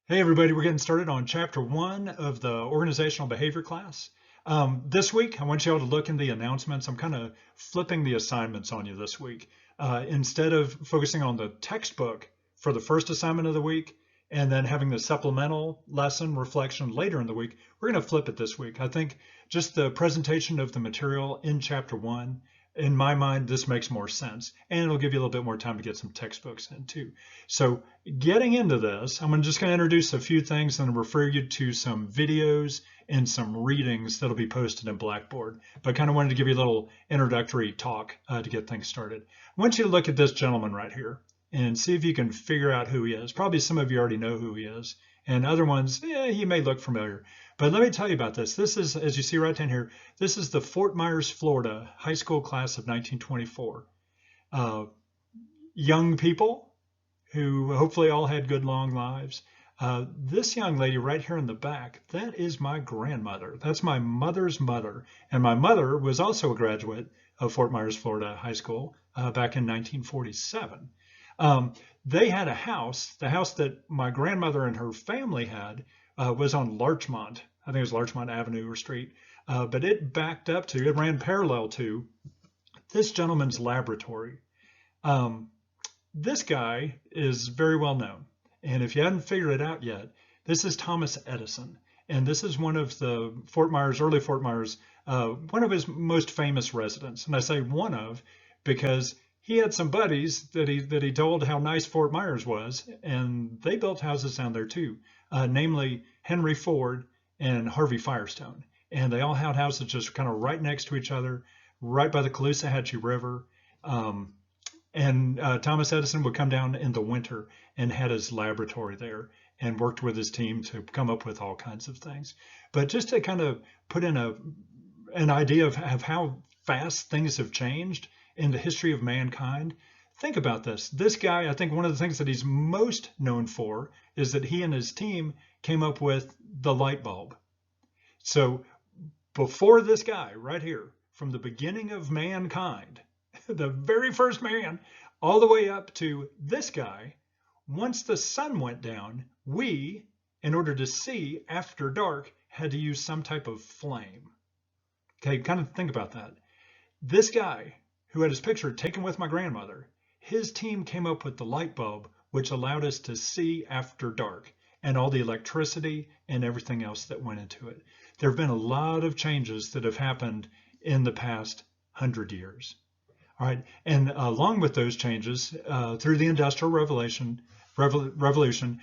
Hey everybody, we're getting started on chapter 1 of the organizational behavior class. This week, I want you all to look in the announcements. I'm kind of flipping the assignments on you this week. Instead of focusing on the textbook for the first assignment of the week and then having the supplemental lesson reflection later in the week, we're going to flip it this week. I think just the presentation of the material in chapter 1, in my mind, this makes more sense, and it'll give you a little bit more time to get some textbooks in too. So getting into this, I'm just going to introduce a few things and refer you to some videos and some readings that'll be posted in Blackboard. But I kind of wanted to give you a little introductory talk to get things started. I want you to look at this gentleman right here and see if you can figure out who he is. Probably some of you already know who he is, and other ones, he may look familiar. But let me tell you about this. This is, as you see right down here, this is the Fort Myers, Florida high school class of 1924. Young people who hopefully all had good long lives. This young lady right here in the back, that is my grandmother. That's my mother's mother. And my mother was also a graduate of Fort Myers, Florida high school back in 1947. They had a house. The house that my grandmother and her family had was on Larchmont. I think it was Larchmont Avenue or Street. But it backed up to, it ran parallel to this gentleman's laboratory. This guy is very well known. And if you hadn't figured it out yet, this is Thomas Edison. And this is one of the Fort Myers, early Fort Myers, one of his most famous residents. And I say one of because he had some buddies that he told how nice Fort Myers was, and they built houses down there too, namely Henry Ford and Harvey Firestone. And they all had houses just kind of right next to each other, right by the Caloosahatchee River. Thomas Edison would come down in the winter and had his laboratory there and worked with his team to come up with all kinds of things. But just to kind of put in an idea of how fast things have changed in the history of mankind, think about this. This guy, I think one of the things that he's most known for is that he and his team came up with the light bulb. So before this guy right here, from the beginning of mankind, the very first man, all the way up to this guy, once the sun went down, we, in order to see after dark, had to use some type of flame. Okay, kind of think about that. This guy, who had his picture taken with my grandmother, his team came up with the light bulb, which allowed us to see after dark, and all the electricity and everything else that went into it. There have been a lot of changes that have happened in the past 100 years. All right, and along with those changes, through the Industrial Revolution, drawing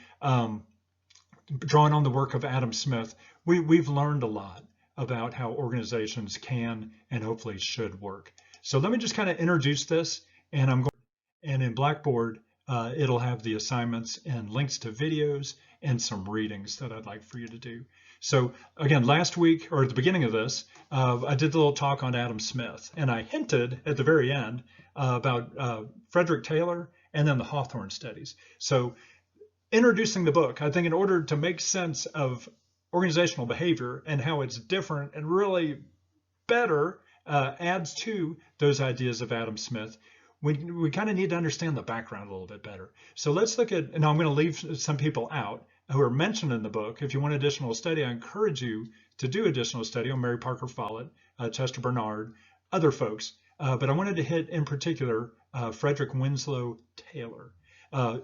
on the work of Adam Smith, we've learned a lot about how organizations can and hopefully should work. So let me just kind of introduce this, and in Blackboard, it'll have the assignments and links to videos and some readings that I'd like for you to do. So again, last week, or at the beginning of this, I did a little talk on Adam Smith, and I hinted at the very end about Frederick Taylor and then the Hawthorne studies. So introducing the book, I think in order to make sense of organizational behavior and how it's different and really better adds to those ideas of Adam Smith, we kind of need to understand the background a little bit better. So let's look at, and I'm going to leave some people out who are mentioned in the book. If you want additional study, I encourage you to do additional study on Mary Parker Follett, Chester Bernard, other folks. But I wanted to hit in particular Frederick Winslow Taylor.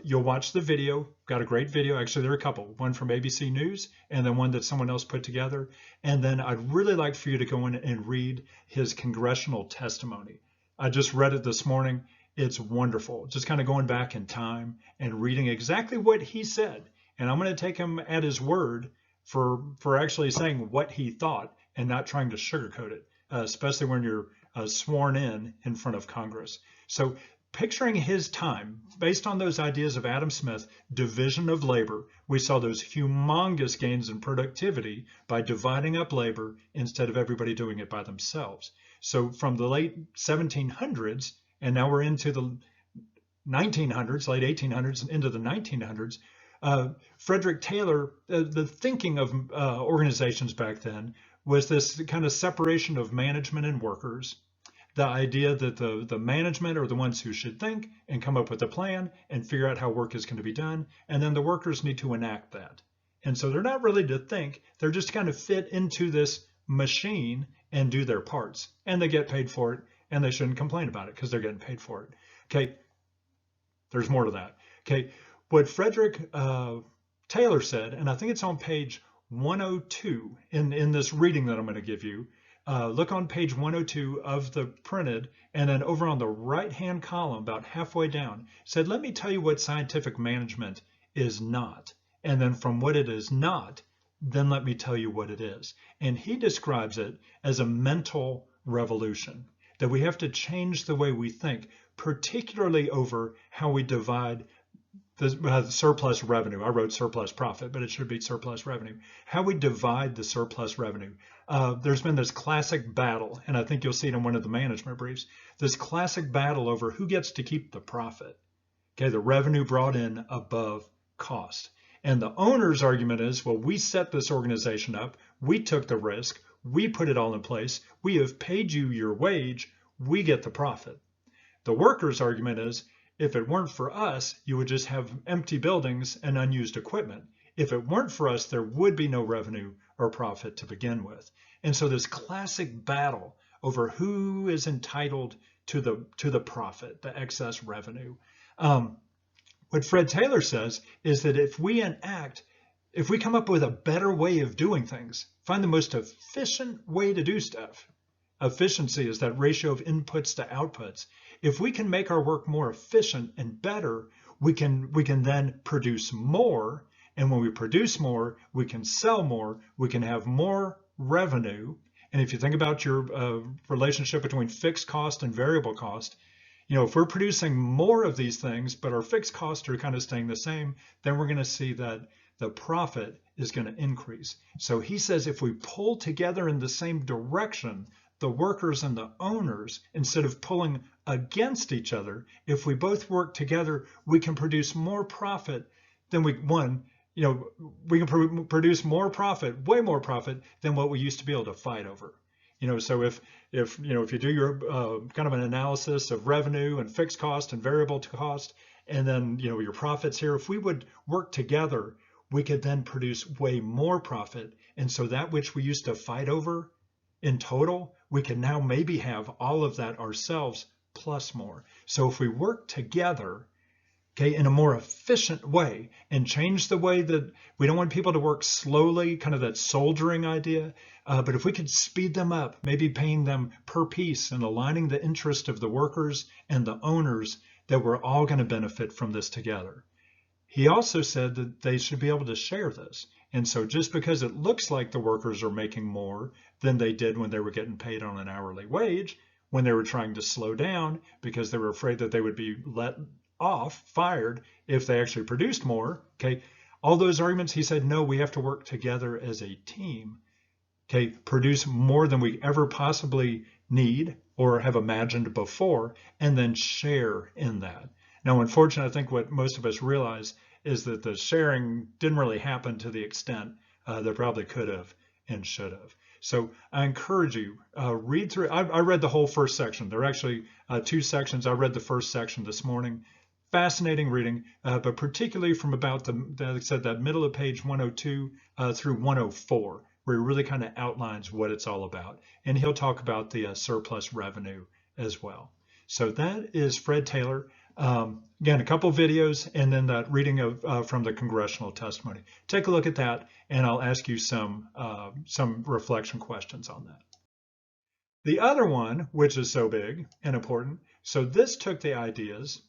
You'll watch the video, got a great video. Actually, there are a couple, one from ABC News and then one that someone else put together. And then I'd really like for you to go in and read his congressional testimony. I just read it this morning. It's wonderful. Just kind of going back in time and reading exactly what he said. And I'm going to take him at his word for actually saying what he thought and not trying to sugarcoat it, especially when you're sworn in front of Congress. So picturing his time, based on those ideas of Adam Smith, division of labor, we saw those humongous gains in productivity by dividing up labor instead of everybody doing it by themselves. So from the late 1700s, and now we're into the 1900s, late 1800s and into the 1900s, Frederick Taylor, the thinking of organizations back then was this kind of separation of management and workers. The idea that the management are the ones who should think and come up with a plan and figure out how work is going to be done, and then the workers need to enact that. And so they're not really to think, they're just kind of fit into this machine and do their parts. And they get paid for it, and they shouldn't complain about it because they're getting paid for it. Okay, there's more to that. Okay, what Frederick Taylor said, and I think it's on page 102 in this reading that I'm going to give you. Look on page 102 of the printed, and then over on the right-hand column, about halfway down, said, let me tell you what scientific management is not. And then from what it is not, then let me tell you what it is. And he describes it as a mental revolution, that we have to change the way we think, particularly over how we divide the surplus revenue. I wrote surplus profit, but it should be surplus revenue. How we divide the surplus revenue. There's been this classic battle, and I think you'll see it in one of the management briefs, this classic battle over who gets to keep the profit. Okay, the revenue brought in above cost. And the owner's argument is, well, we set this organization up, we took the risk, we put it all in place, we have paid you your wage, we get the profit. The worker's argument is, if it weren't for us, you would just have empty buildings and unused equipment. If it weren't for us, there would be no revenue or profit to begin with. And so this classic battle over who is entitled to the profit, the excess revenue. What Fred Taylor says is that if we come up with a better way of doing things, find the most efficient way to do stuff. Efficiency is that ratio of inputs to outputs. If we can make our work more efficient and better, we can then produce more. And when we produce more, we can sell more, we can have more revenue. And if you think about your relationship between fixed cost and variable cost, if we're producing more of these things, but our fixed costs are kind of staying the same, then we're going to see that the profit is going to increase. So he says if we pull together in the same direction, the workers and the owners, instead of pulling against each other, if we both work together, we can produce more profit than we can produce more profit, way more profit than what we used to be able to fight over. So if you do your kind of an analysis of revenue and fixed cost and variable cost, and then your profits here, if we would work together, we could then produce way more profit. And so that which we used to fight over in total, we can now maybe have all of that ourselves plus more. So if we work together, okay, in a more efficient way and change the way that we don't want people to work slowly, kind of that soldiering idea, but if we could speed them up, maybe paying them per piece and aligning the interest of the workers and the owners, that we're all going to benefit from this together. He also said that they should be able to share this. And so just because it looks like the workers are making more than they did when they were getting paid on an hourly wage, when they were trying to slow down because they were afraid that they would be fired if they actually produced more, okay, all those arguments, he said, no, we have to work together as a team, okay, produce more than we ever possibly need or have imagined before, and then share in that. Now, unfortunately, I think what most of us realize is that the sharing didn't really happen to the extent that probably could have and should have. So I encourage you, read through. I read the whole first section. There are actually 2 sections. I read the first section this morning. Fascinating reading, but particularly from about that middle of page 102 through 104, where he really kind of outlines what it's all about. And he'll talk about the surplus revenue as well. So that is Fred Taylor. Again, a couple videos and then that reading of from the congressional testimony. Take a look at that, and I'll ask you some reflection questions on that. The other one, which is so big and important, so this took the ideas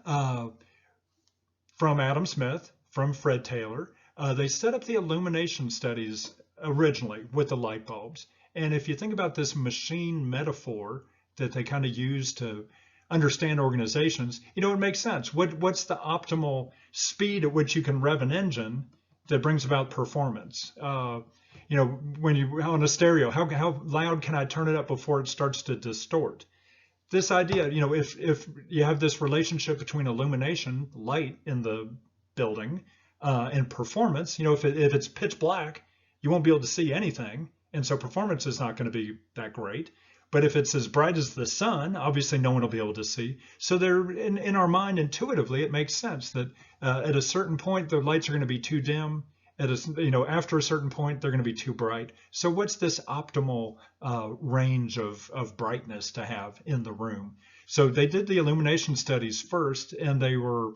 from Adam Smith, from Fred Taylor. They set up the illumination studies originally with the light bulbs. And if you think about this machine metaphor that they kind of use to understand organizations, it makes sense. What's the optimal speed at which you can rev an engine that brings about performance? When you on a stereo, how loud can I turn it up before it starts to distort? This idea, if you have this relationship between illumination, light in the building, and performance, if it's pitch black, you won't be able to see anything, and so performance is not going to be that great. But if it's as bright as the sun, obviously no one will be able to see. So there, in our mind, intuitively, it makes sense that at a certain point, the lights are going to be too dim, after a certain point, they're going to be too bright. So what's this optimal range of brightness to have in the room? So they did the illumination studies first, and they were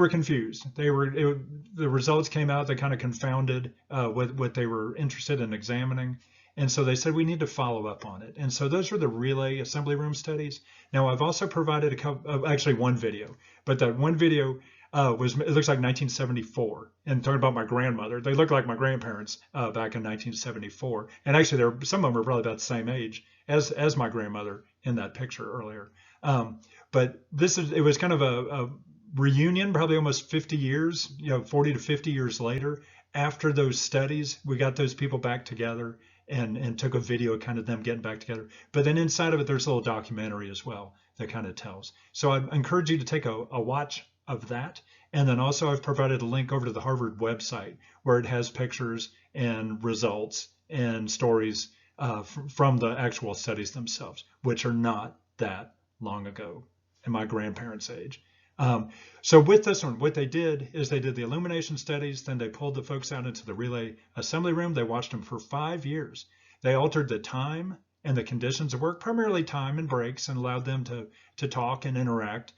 confused. The results came out that kind of confounded what they were interested in examining. And so they said we need to follow up on it. And so those are the relay assembly room studies. Now I've also provided actually one video, but that one video it looks like 1974. And talking about my grandmother, they look like my grandparents back in 1974. And actually, some of them are probably about the same age as my grandmother in that picture earlier. But it was kind of a reunion, probably almost 50 years, 40 to 50 years later. After those studies, we got those people back together and took a video of kind of them getting back together. But then inside of it, there's a little documentary as well that kind of tells. So I encourage you to take a watch of that. And then also I've provided a link over to the Harvard website where it has pictures and results and stories from the actual studies themselves, which are not that long ago in my grandparents' age. So with this one, what they did is they did the illumination studies, then they pulled the folks out into the relay assembly room. They watched them for 5 years. They altered the time and the conditions of work, primarily time and breaks, and allowed them to talk and interact.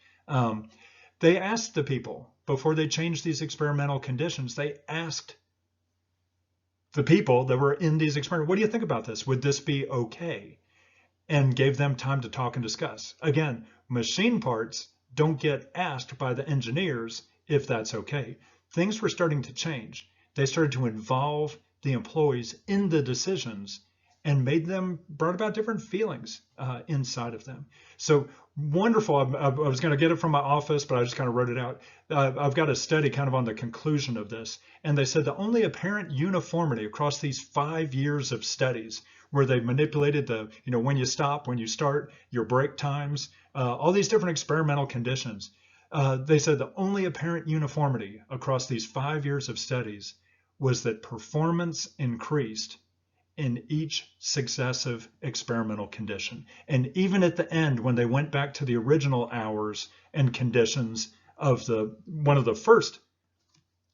They asked the people, before they changed these experimental conditions, they asked the people that were in these experiments, what do you think about this? Would this be okay? And gave them time to talk and discuss. Again, machine parts don't get asked by the engineers if that's okay. Things were starting to change. They started to involve the employees in the decisions and brought about different feelings inside of them. So wonderful. I was going to get it from my office, but I just kind of wrote it out. I've got a study kind of on the conclusion of this. And they said the only apparent uniformity across these 5 years of studies where they manipulated when you stop, when you start, your break times, all these different experimental conditions. They said the only apparent uniformity across these 5 years of studies was that performance increased in each successive experimental condition. And even at the end, when they went back to the original hours and conditions of one of the first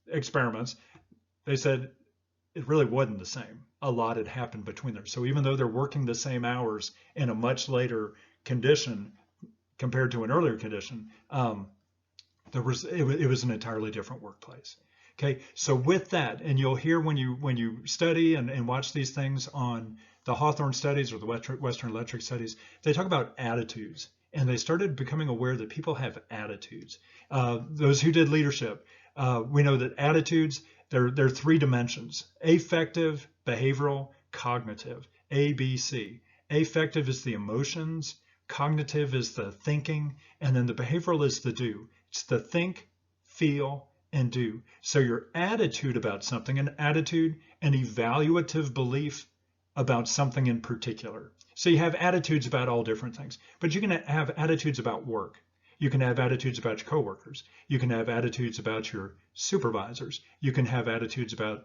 experiments, they said it really wasn't the same. A lot had happened between there. So even though they're working the same hours in a much later condition compared to an earlier condition, it was an entirely different workplace. Okay, so with that, and you'll hear when you study and watch these things on the Hawthorne studies or the Western Electric studies, they talk about attitudes, and they started becoming aware that people have attitudes. Those who did leadership, we know that attitudes, there are 3 dimensions: affective, behavioral, cognitive, A, B, C. Affective is the emotions, cognitive is the thinking, and then the behavioral is the do. It's the think, feel, and do. So your attitude about something, an evaluative belief about something in particular. So you have attitudes about all different things, but you can have attitudes about work. You can have attitudes about your coworkers. You can have attitudes about your supervisors. You can have attitudes about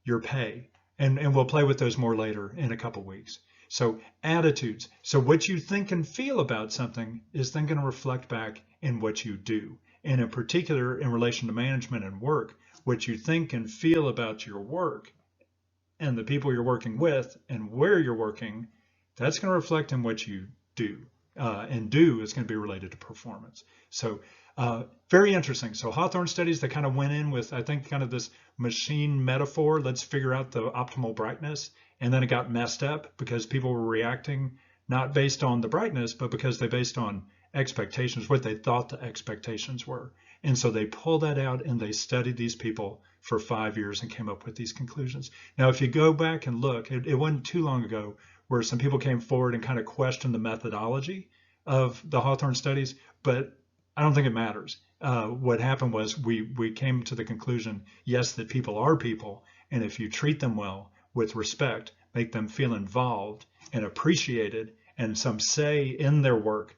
your pay. And we'll play with those more later in a couple weeks. So attitudes. So what you think and feel about something is then going to reflect back in what you do. And in particular, in relation to management and work, what you think and feel about your work and the people you're working with and where you're working, that's going to reflect in what you do. And do is going to be related to performance. So very interesting. So Hawthorne studies, they kind of went in with, I think, kind of this machine metaphor. Let's figure out the optimal brightness. And then it got messed up because people were reacting not based on the brightness, but because they based on expectations, what they thought the expectations were. And so they pulled that out and they studied these people for 5 years and came up with these conclusions. Now, if you go back and look, it wasn't too long ago where some people came forward and kind of questioned the methodology of the Hawthorne studies, but I don't think it matters. What happened was we came to the conclusion, yes, that people are people, and if you treat them well with respect, make them feel involved and appreciated, and some say in their work,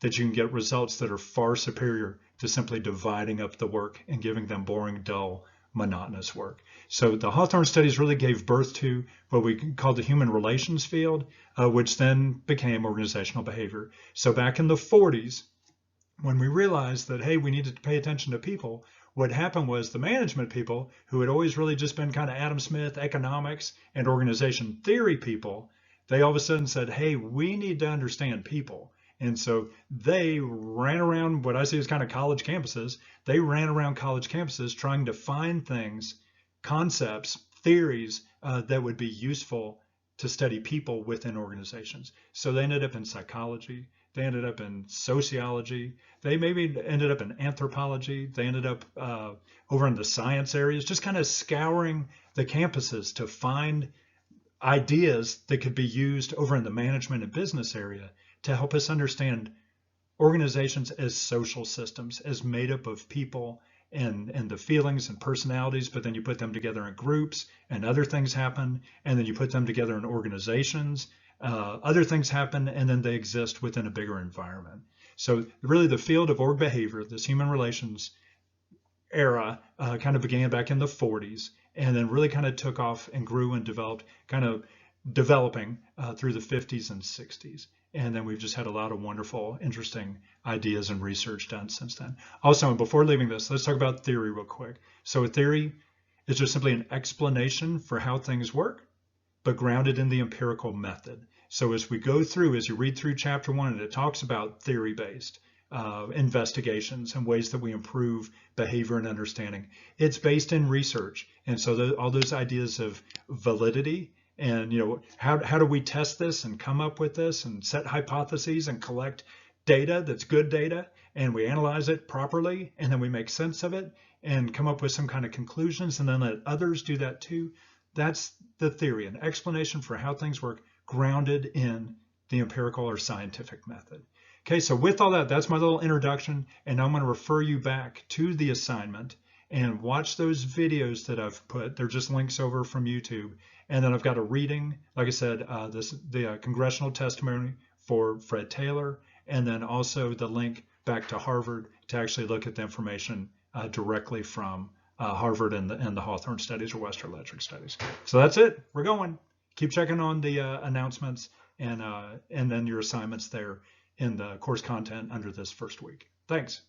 that you can get results that are far superior to simply dividing up the work and giving them boring, dull, monotonous work. So the Hawthorne studies really gave birth to what we call the human relations field, which then became organizational behavior. So back in the 40s, when we realized that, hey, we needed to pay attention to people, what happened was the management people, who had always really just been kind of Adam Smith economics and organization theory people, they all of a sudden said, hey, we need to understand people. And so they ran around what I see as kind of college campuses. They ran around college campuses trying to find things, concepts, theories that would be useful to study people within organizations. So they ended up in psychology. They ended up in sociology. They maybe ended up in anthropology. They ended up over in the science areas, just kind of scouring the campuses to find ideas that could be used over in the management and business area to help us understand organizations as social systems, as made up of people and the feelings and personalities, but then you put them together in groups and other things happen, and then you put them together in organizations, other things happen, and then they exist within a bigger environment. So really the field of org behavior, this human relations era, kind of began back in the 40s, and then really kind of took off and grew and developed, kind of developing through the 50s and 60s. And then we've just had a lot of wonderful, interesting ideas and research done since then. Also, before leaving this, let's talk about theory real quick. So a theory is just simply an explanation for how things work, but grounded in the empirical method. So as we go through, as you read through chapter 1, and it talks about theory-based investigations and ways that we improve behavior and understanding, it's based in research. And so all those ideas of validity, and how do we test this and come up with this and set hypotheses and collect data that's good data, and we analyze it properly, and then we make sense of it and come up with some kind of conclusions, and then let others do that too. That's the theory, an explanation for how things work, grounded in the empirical or scientific method. Okay, so with all that, that's my little introduction, and I'm going to refer you back to the assignment and watch those videos that I've put. They're just links over from YouTube. And then I've got a reading, like I said, the congressional testimony for Fred Taylor, and then also the link back to Harvard to actually look at the information directly from Harvard and the Hawthorne studies or Western Electric studies. So that's it. We're going. Keep checking on the announcements and then your assignments there in the course content under this first week. Thanks.